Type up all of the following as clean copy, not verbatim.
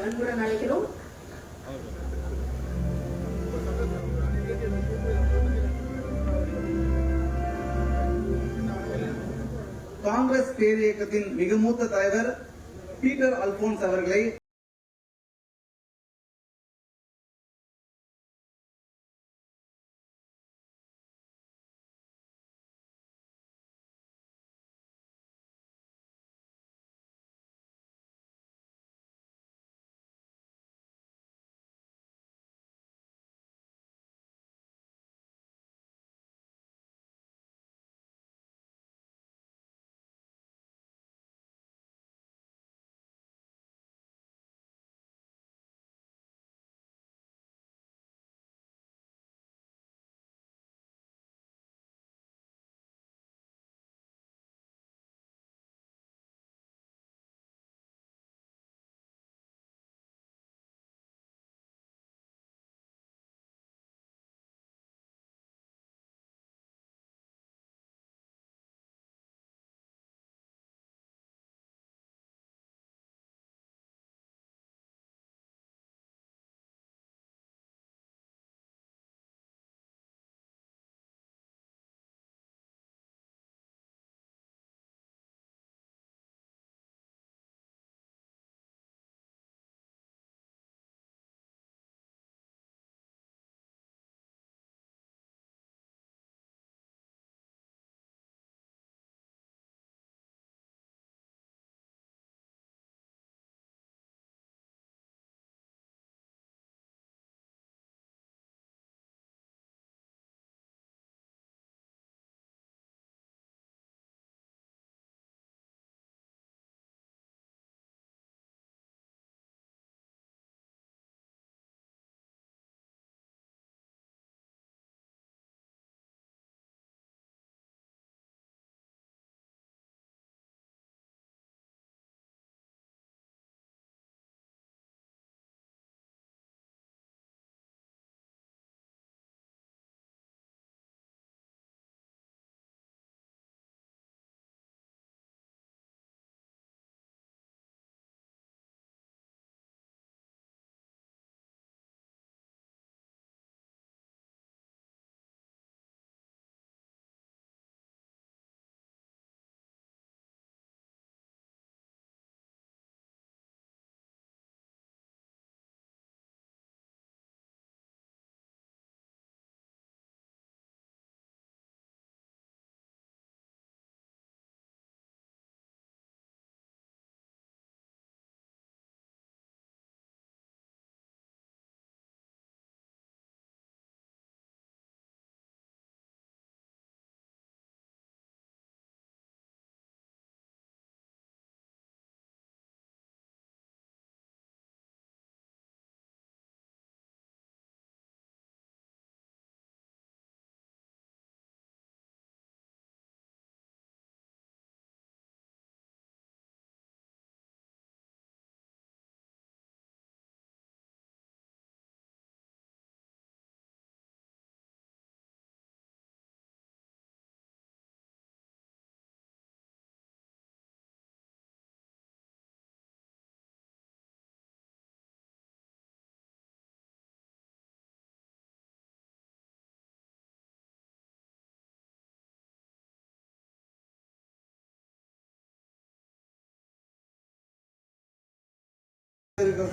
அன்புடன் அழைக்கிறோம். காங்கிரஸ் பேரியக்கத்தின் மிக மூத்த தலைவர் பீட்டர் அல்போன்ஸ் அவர்களை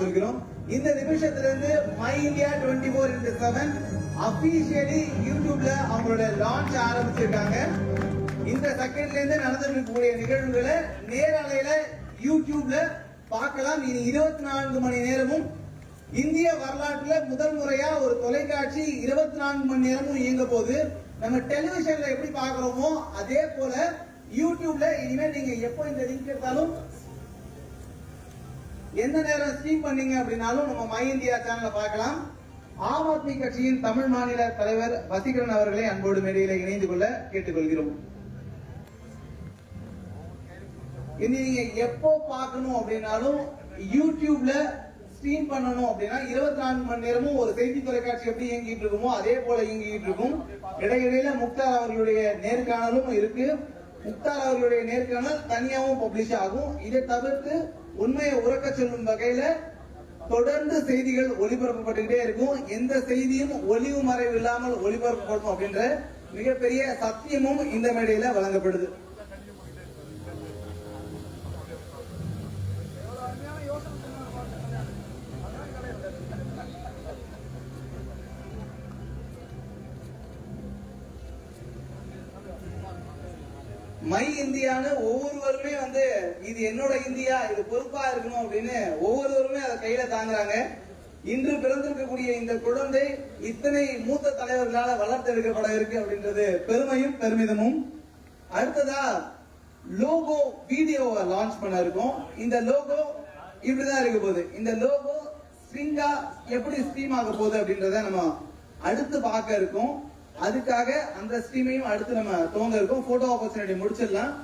சொல்கிறோம். இந்த நிமிஷத்திலிருந்து மை இந்தியா 24x7 அபிஷியலி யூடியூப்ல அவங்களோட லான்ச் ஆரம்பிச்சிருக்காங்க. இந்த செகண்ட்ல இருந்து நடந்திருக்கக்கூடிய நிகழ்வுகளை நேரலையில யூடியூப்ல பார்க்கலாம். இனி 24 மணி நேரமும் இந்திய வரலாற்றுல முதல் முறையா ஒரு தொலைக்காட்சி 24 மணி நேரமும் இயங்க போது நம்ம டெலிவிஷன்ல எப்படி பாக்குறோமோ அதே போல யூடியூப்ல இனிமே நீங்க எப்போ இந்த லிங்க் எடுத்தாலும் எந்த நேரம் ஸ்ட்ரீம் பண்ணீங்க அப்படின்னாலும் நம்ம மை இந்தியா சேனல்ல பார்க்கலாம். ஆம் ஆத்மி கட்சியின் தமிழ் மாநில தலைவர் வசீகரன் அவர்களை அன்போடு மேடையில இணைந்து கொள்ள கேட்டுக்கொள்கிறோம். இனி நீங்க எப்போ பார்க்கணும் அப்படின்னாலும் யூடியூப்ல ஸ்ட்ரீம் பண்ணணும் அப்படின்னா 24 மணி நேரமும் ஒரு செய்தி தொலைக்காட்சி எப்படி இயங்கிட்டு இருக்குமோ அதே போல இயங்கிட்டு இருக்கும். இடையிடையில முக்தார் அவர்களுடைய நேர்காணலும் இருக்கு. முக்தார் அவர்களுடைய நேர்காணல் தனியாகவும் பப்ளிஷ் ஆகும். இதை தவிர்த்து உண்மையை உறக்க சொல்லும் வகையில தொடர்ந்து செய்திகள் ஒளிபரப்பப்பட்டுக்கிட்டே இருக்கும். எந்த செய்தியும் ஒளிவு மறைவு இல்லாமல் ஒளிபரப்பப்படும் அப்படின்ற மிகப்பெரிய சத்தியமும் இந்த மேடையில வழங்கப்படுது. மை இந்தியான்னு ஒவ்வொருவருமே இது என்னோட இந்தியா, இது பொறுப்பா இருக்கணும் அப்படின்னு ஒவ்வொருவருமே அதை கையில தாங்குறாங்க. இன்று பிறந்திருக்கக்கூடிய இந்த குழந்தை இத்தனை மூத்த தலைவர்களால் வளர்த்தெடுக்கப்பட இருக்கு அப்படின்றது பெருமையும் பெருமிதமும். அடுத்ததா லோகோ வீடியோவை லான்ச் பண்ண இருக்கும். இந்த லோகோ இப்படிதான் இருக்க போகுது. இந்த லோகோ ஸ்ட்ரிங்கா எப்படி ஸ்ட்ரீம் ஆக போகுது அப்படின்றத நம்ம அடுத்து பார்க்க இருக்கும். அதுக்காக அந்த ஸ்ட்ரீமையும் அடுத்து நம்ம துவங்க இருக்கோம். போட்டோ ஆப்பர்ச்சுனிட்டி முடிச்சிடலாம்.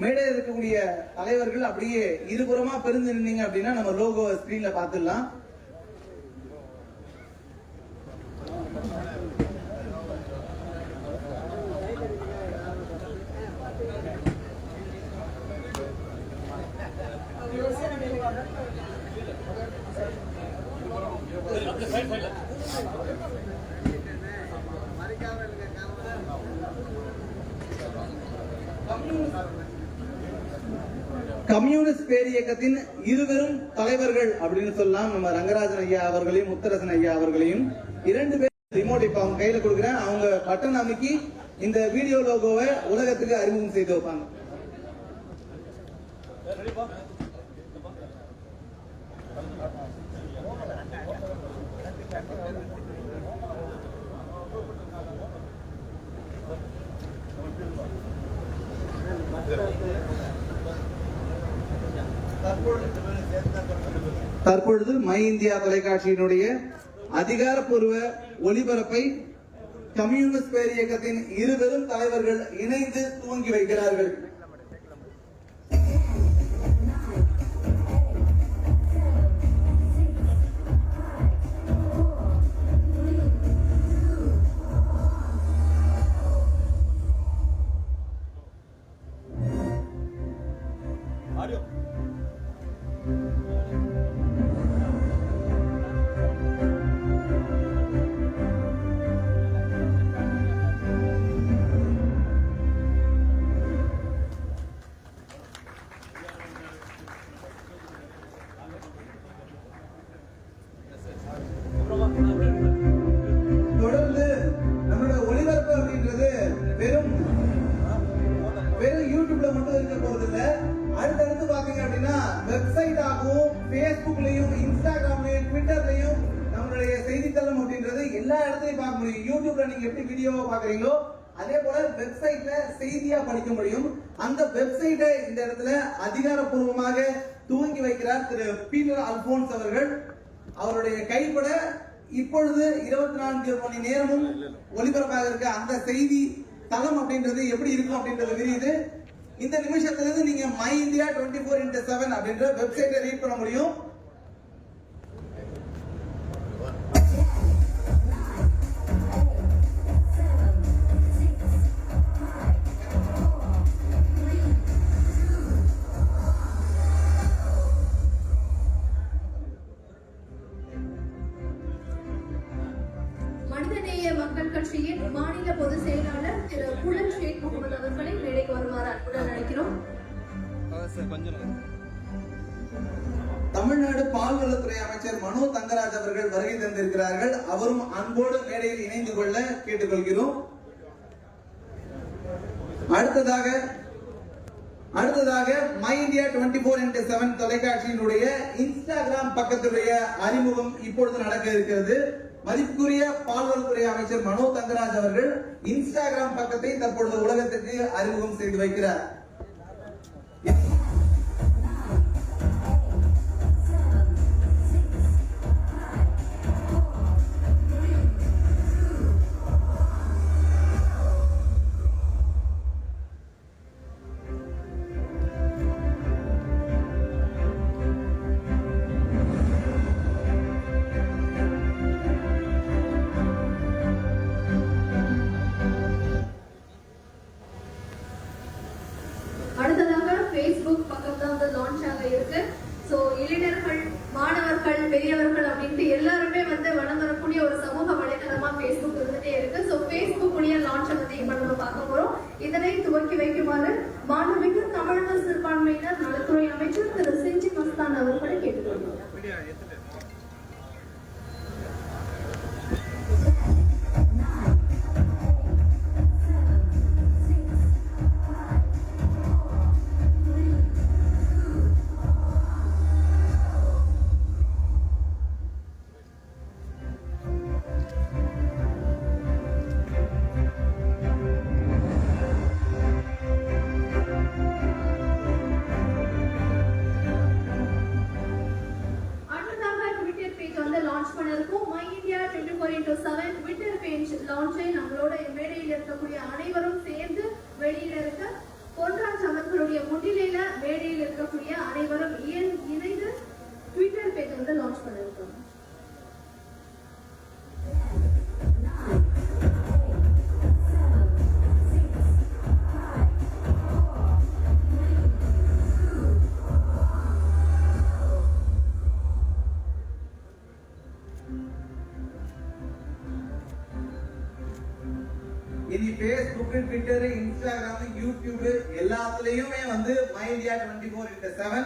மேடையில் இருக்கக்கூடிய தலைவர்கள் அப்படியே இருபுறமா பிரிந்து நின்னீங்க அப்படின்னா நம்ம லோகோ ஸ்கிரீன்ல பார்த்துடலாம். கம்யூனிஸ்ட் பேரியக்கத்தின் இருவரும் தலைவர்கள் அப்படின்னு சொல்லலாம். நம்ம ரங்கராஜன் ஐயா அவர்களையும் முத்தரசன் ஐயா அவர்களையும், இரண்டு பேர் ரிமோட் இப்ப அவங்க கையில கொடுக்குறேன். அவங்க பட்டன் அமைக்கி இந்த வீடியோ லோகோவை உலகத்துக்கு அறிமுகம் செய்து வைப்பாங்க. தற்பொழுது மை இந்தியா தொலைக்காட்சியினுடைய அதிகாரப்பூர்வ ஒளிபரப்பை கம்யூனிஸ்ட் பேரியக்கத்தின் இருவரும் தலைவர்கள் இணைந்து துவங்கி வைக்கிறார்கள். தொடர்ந்து நம்மளோட ஒளிபரப்பு அப்படின்றது வெறும் யூடியூப்ல மட்டும் இருக்க போறது இல்ல. அடுத்தடுத்து பாத்தீங்க அப்படின்னா வெப்சைட் ஆகும், பேஸ்புக்லயும், இன்ஸ்டாகிராம்லயும், ட்விட்டர்லயும் நம்மளுடைய செய்தித்தளம் அப்படின்றது எல்லா இடத்துலயும் பார்க்க முடியும். யூடியூப்ல நீங்க எப்படி வீடியோவை பாக்குறீங்களோ அதே போல வெப்சைட்ல செய்தியா படிக்க முடியும். அந்த வெப்சைட்டை இந்த இடத்துல அதிகாரப்பூர்வமாக துவங்கி வைக்கிறார் திரு பீட்டர் அல்போன்ஸ் அவர்கள். அவருடைய கைப்பட இப்பொழுது 24 மணி நேரமும் ஒளிபரப்பாக இருக்க அந்த செய்தி தளம் அப்படின்றது எப்படி இருக்கும் அப்படின்றது தெரியுது. இந்த நிமிஷத்திலிருந்து நீங்க மை இந்தியா 24x7 அப்படின்ற வெப்சைட்டை ரீட் பண்ண முடியும். மக்கள் கட்சியின் மாநில பொதுச் செயலாளர் திரு புலன் ஷேக் முகமது அவர்களை மேடைக்கு வருமாறு அன்புடன் அழைக்கிறோம். தமிழ்நாடு பால்வளத்துறை அமைச்சர் மனோ தங்கராஜ் அவர்கள் வருகை தந்திருக்கிறார்கள். அவரும் அன்போடு மேடையில் இணைந்து கொள்ள கேட்டுக்கொள்கிறோம். அடுத்ததாக மை இந்தியா 24x7 தொலைக்காட்சியினுடைய இன்ஸ்டாகிராம் பக்கத்துடைய அறிமுகம் இப்பொழுது நடக்க இருக்கிறது. மதிப்புக்குரிய பால்வளத்துறை அமைச்சர் மனோ தங்கராஜ் அவர்கள் இன்ஸ்டாகிராம் பக்கத்தை தற்பொழுது உலகத்திற்கு அறிமுகம் செய்து வைக்கிறார். Facebook இருந்துட்டே இருக்கு. ஸோ Facebook உடைய லான்ச்சை வந்து இப்போ நம்ம பார்க்க போறோம். இதனை துவக்கி வைக்குமாறு மாண்புமிகு தமிழக சிறுபான்மையினர் நலத்துறை அமைச்சர் திரு செஞ்சி மஸ்தான் அவர்களை கேட்டுக்கொள்கிறோம். லான்ச் பண்ணிருக்கோம். My India 24x7 Twitter page லான்ச்சை நம்மளோட மேடையில் இருக்கக்கூடிய அனைவரும் சேர்ந்து வெளியில இருக்க பொன்ராஜ் அவர்களுடைய முன்னிலையில மேடையில் இருக்கக்கூடிய அனைவரும் இணைந்து ட்விட்டர் பேஜ் வந்து லான்ச் பண்ணிருக்கோம். இனி Facebook, Twitter, Instagram, YouTube எல்லாத்துலயுமே வந்து மை இந்தியா 24x7